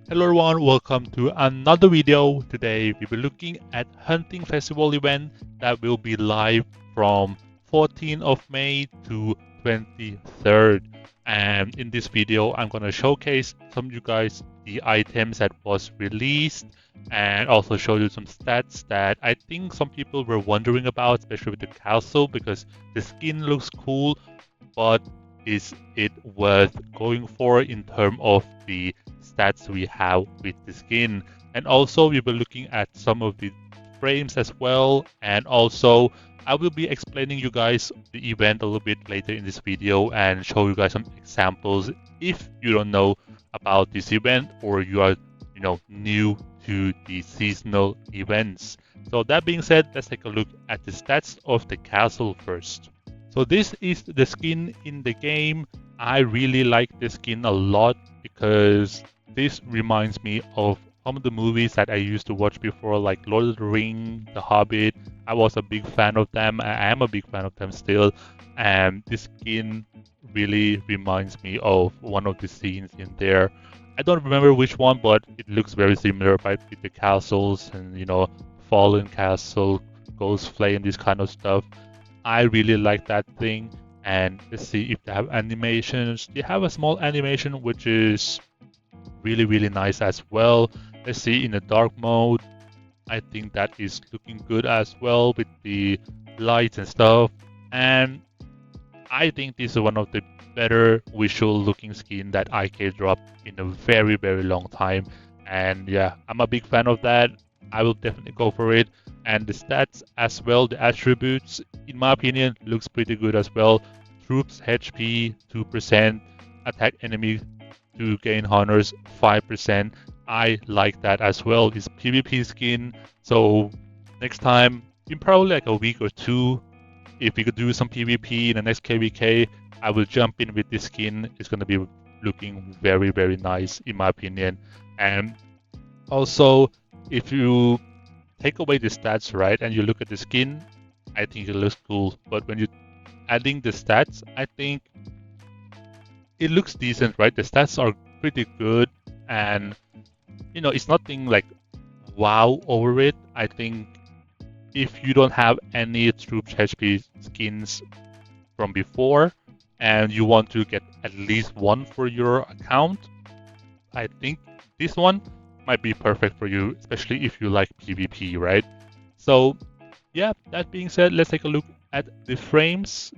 Hello everyone, welcome to another video. Today we'll be looking at Hunting Festival event that will be live from 14th of May to 23rd. And in this video, I'm going to showcase some of you guys the items that was released and also show you some stats that I think some people were wondering about, especially with the castle because the skin looks cool, but is it worth going for in terms of the stats we have with the skin? And also we will be looking at some of the frames as well, and also I will be explaining you guys the event a little bit later in this video and show you guys some examples if you don't know about this event or you are new to the seasonal events. So that being said, let's take a look at the stats of the castle first. So this is the skin in the game. I really like this skin a lot because this reminds me of some of the movies that I used to watch before, like Lord of the Ring, The Hobbit. I was a big fan of them. I am a big fan of them still. And this skin really reminds me of one of the scenes in there. I don't remember which one, but it looks very similar, right? With the castles and, Fallen Castle, Ghost Flame, this kind of stuff. I really like that thing. And let's see if they have animations. They have a small animation which is really, really nice as well. Let's see in the dark mode. I think that is looking good as well with the lights and stuff. And I think this is one of the better visual looking skin that IK dropped in a very, very long time. And yeah, I'm a big fan of that. I will definitely go for it. And the stats as well, the attributes, in my opinion, looks pretty good as well. Troops HP 2%, attack enemy to gain honors 5%. I like that as well. It's PvP skin, so next time in probably like a week or two, if we could do some PvP in the next KVK, I will jump in with this skin. It's gonna be looking very, very nice in my opinion. And also, if you take away the stats, right, and you look at the skin, I think it looks cool. But when you adding the stats, I think it looks decent, right? The stats are pretty good, and it's nothing like wow over it. I think if you don't have any troops HP skins from before and you want to get at least one for your account, I think this one might be perfect for you, especially if you like PvP, right? So yeah, that being said, let's take a look at the frames.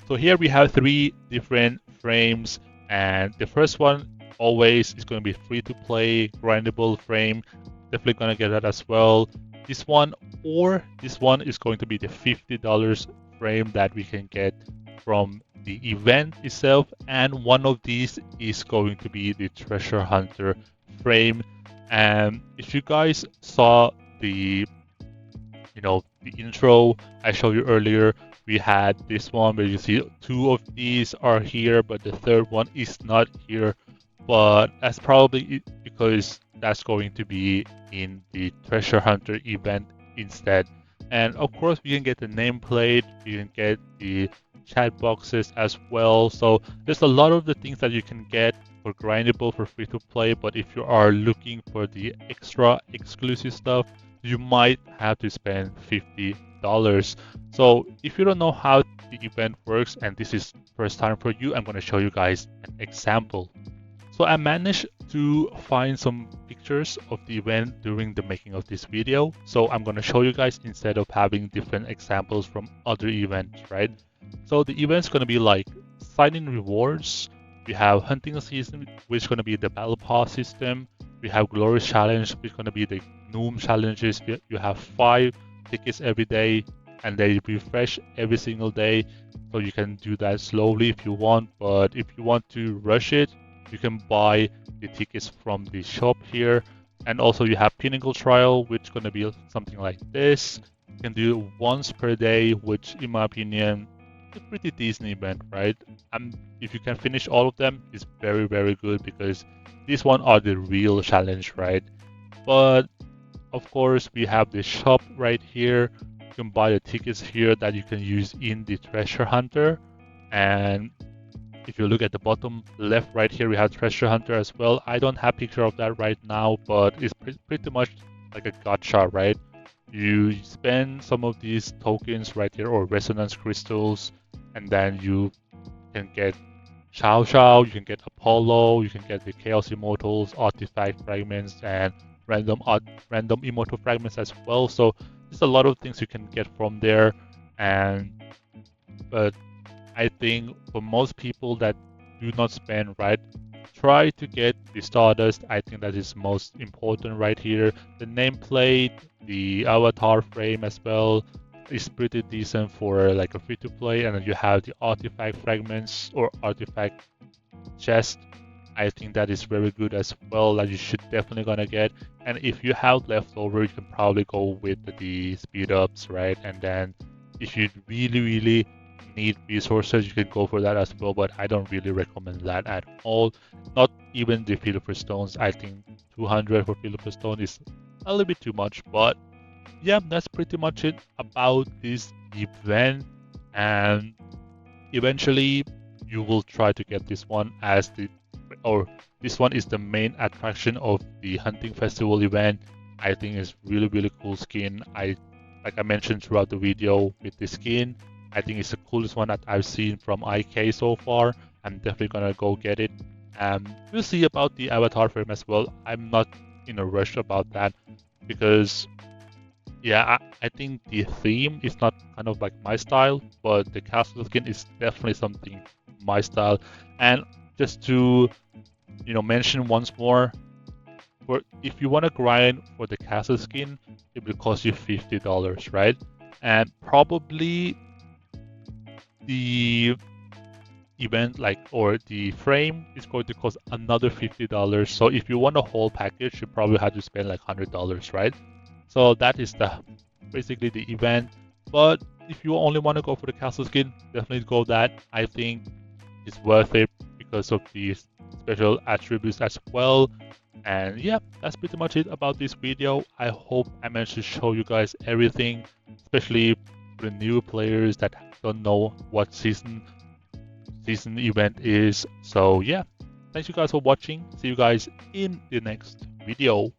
So here we have three different frames, and the first one always is going to be free to play, grindable frame. Definitely going to get that as well. This one or this one is going to be the $50 frame that we can get from the event itself, and one of these is going to be the treasure hunter frame. And if you guys saw the the intro I showed you earlier, we had this one where you see two of these are here, but the third one is not here. But that's probably because that's going to be in the treasure hunter event instead. And of course, we can get the nameplate, you can get the chat boxes as well. So there's a lot of the things that you can get for grindable for free to play. But if you are looking for the extra exclusive stuff, you might have to spend $50. So if you don't know how the event works and this is first time for you, I'm going to show you guys an example. So I managed to find some pictures of the event during the making of this video. So I'm going to show you guys instead of having different examples from other events, right? So the event's going to be like sign-in rewards. We have hunting season, which is going to be the battle pass system. We have glorious challenge, which is going to be the Noom challenges. You have 5 tickets every day, and they refresh every single day. So you can do that slowly if you want, but if you want to rush it, you can buy the tickets from the shop here. And also you have Pinnacle Trial, which is going to be something like this. You can do it once per day, which in my opinion is a pretty decent event, right? And if you can finish all of them, it's very, very good because these ones are the real challenge, right? But of course, we have the shop right here. You can buy the tickets here that you can use in the treasure hunter. And if you look at the bottom left right here, we have Treasure Hunter as well. I don't have picture of that right now, but it's pretty much like a gacha, right? You spend some of these tokens right here or resonance crystals, and then you can get Xiao Xiao, you can get Apollo, you can get the Chaos Immortals, Artifact Fragments, and random Immortal Fragments as well. So there's a lot of things you can get from there, but I think for most people that do not spend, right, try to get the Stardust. I think that is most important right here. The nameplate, the avatar frame as well is pretty decent for like a free-to-play, and then you have the artifact fragments or artifact chest. I think that is very good as well, that you should definitely gonna get. And if you have leftover, you can probably go with the speed ups, right? And then if you really need resources, you can go for that as well, but I don't really recommend that at all. Not even the Philosopher Stones. I think 200 for Philosopher Stone is a little bit too much, but yeah, that's pretty much it about this event. And eventually you will try to get this one as this one is the main attraction of the hunting festival event. I think it's really cool skin. Like I mentioned throughout the video with the skin, I think it's the coolest one that I've seen from IK so far. I'm definitely gonna go get it. We'll see about the avatar frame as well. I'm not in a rush about that because yeah, I think the theme is not kind of like my style, but the castle skin is definitely something my style. And just to mention once more, if you want to grind for the castle skin, it will cost you $50, right? And probably the event or the frame is going to cost another $50. So if you want a whole package, you probably have to spend like $100, right? So that is basically the event. But if you only want to go for the castle skin, definitely go that. I think it's worth it because of the special attributes as well. And yeah, that's pretty much it about this video. I hope I managed to show you guys everything, especially for the new players that don't know what season event is. So yeah, thanks you guys for watching. See you guys in the next video.